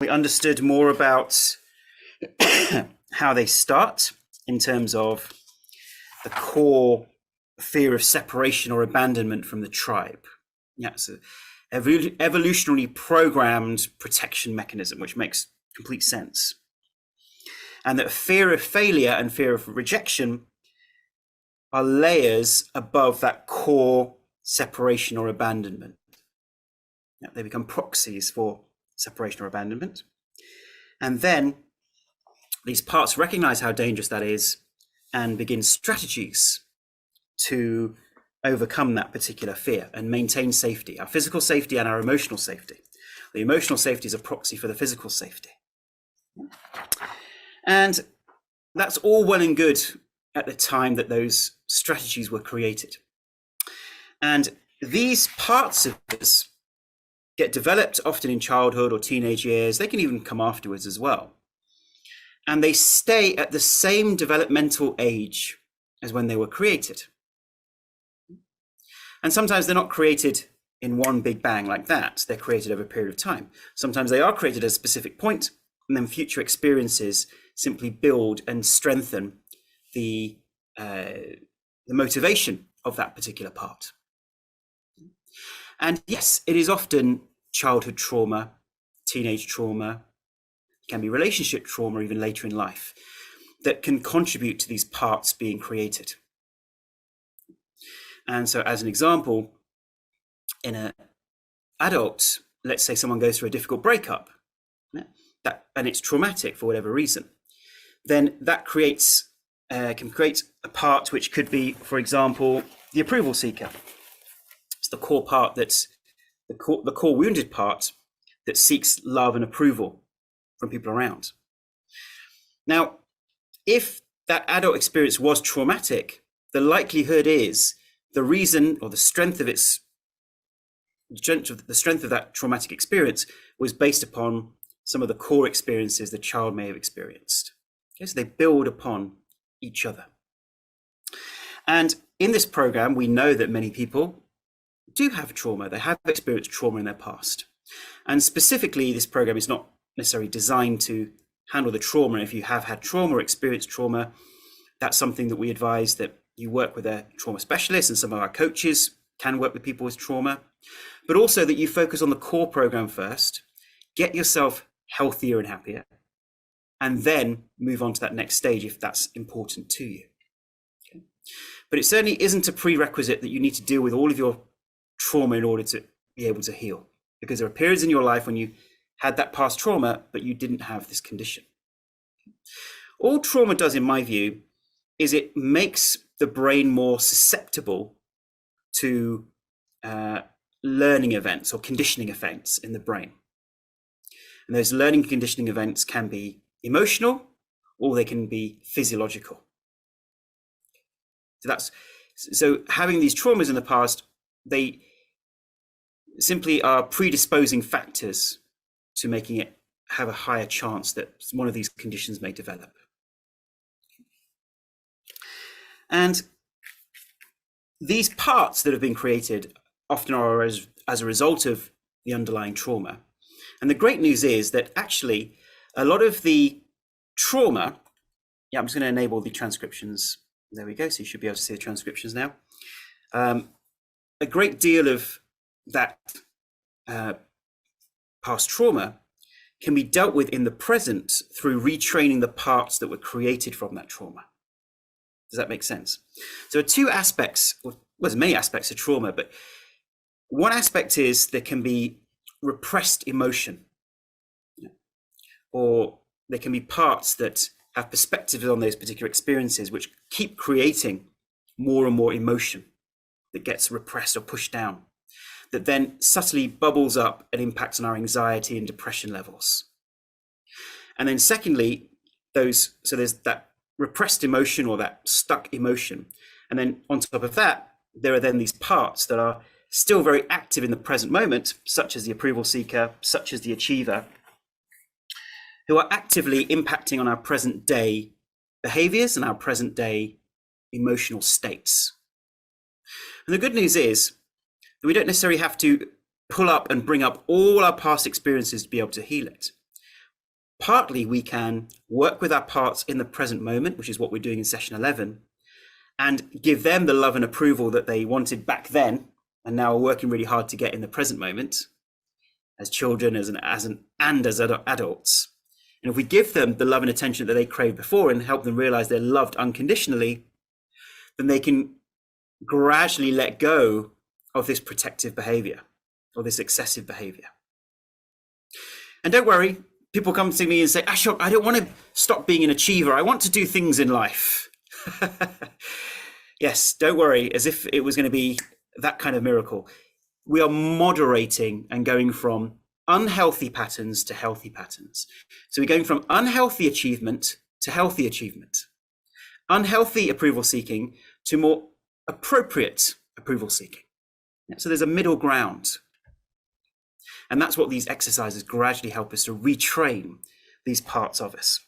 We understood more about how they start in terms of the core fear of separation or abandonment from the tribe. Yeah, so evolutionarily programmed protection mechanism, which makes complete sense. And that fear of failure and fear of rejection are layers above that core separation or abandonment. Yeah, they become proxies for separation or abandonment. And then these parts recognize how dangerous that is and begin strategies to overcome that particular fear and maintain safety, our physical safety and our emotional safety. The emotional safety is a proxy for the physical safety. And that's all well and good at the time that those strategies were created. And these parts of us get developed often in childhood or teenage years. They can even come afterwards as well. And they stay at the same developmental age as when they were created. And sometimes they're not created in one big bang like that. They're created over a period of time. Sometimes they are created at a specific point, and then future experiences simply build and strengthen the motivation of that particular part. And yes, it is often childhood trauma, teenage trauma, it can be relationship trauma even later in life, that can contribute to these parts being created. And so as an example, in an adult, let's say someone goes through a difficult breakup, and it's traumatic for whatever reason, then that can create a part which could be, for example, the approval seeker. It's the core part that's the core wounded part that seeks love and approval from people around. Now, if that adult experience was traumatic, the likelihood is the reason or the strength of that traumatic experience was based upon some of the core experiences the child may have experienced. Okay, so they build upon each other. And in this program, we know that many people do have trauma. They have experienced trauma in their past. And specifically, this program is not necessarily designed to handle the trauma. If you have had trauma or experienced trauma, that's something that we advise that you work with a trauma specialist, and some of our coaches can work with people with trauma, but also that you focus on the core program first, get yourself healthier and happier, and then move on to that next stage if that's important to you. Okay. But it certainly isn't a prerequisite that you need to deal with all of your trauma in order to be able to heal, because there are periods in your life when you had that past trauma, but you didn't have this condition. All trauma does, in my view, is it makes the brain more susceptible to learning events or conditioning events in the brain. And those learning conditioning events can be emotional or they can be physiological. So having these traumas in the past, they simply are predisposing factors to making it have a higher chance that one of these conditions may develop. And these parts that have been created often are as a result of the underlying trauma. And the great news is that actually a lot of the trauma, I'm just going to enable the transcriptions. There we go. So you should be able to see the transcriptions now. A great deal of that past trauma can be dealt with in the present through retraining the parts that were created from that trauma. Does that make sense? So there are two aspects, well, there's many aspects of trauma, but one aspect is there can be repressed emotion, or there can be parts that have perspectives on those particular experiences which keep creating more and more emotion that gets repressed or pushed down, that then subtly bubbles up and impacts on our anxiety and depression levels. And then secondly, there's that repressed emotion or that stuck emotion. And then on top of that, there are then these parts that are still very active in the present moment, such as the approval seeker, such as the achiever, who are actively impacting on our present day behaviors and our present day emotional states. And the good news is that we don't necessarily have to pull up and bring up all our past experiences to be able to heal it. partly we can work with our parts in the present moment, which is what we're doing in session 11, and give them the love and approval that they wanted back then, and now are working really hard to get in the present moment as children, as adults. And if we give them the love and attention that they craved before and help them realize they're loved unconditionally, then they can gradually let go of this protective behavior or this excessive behavior. And don't worry, people come to me and say, Ashok, I don't want to stop being an achiever. I want to do things in life. Yes, don't worry, as if it was going to be that kind of miracle. We are moderating and going from unhealthy patterns to healthy patterns. So we're going from unhealthy achievement to healthy achievement, unhealthy approval seeking to more appropriate approval seeking. So there's a middle ground. And that's what these exercises gradually help us to retrain these parts of us.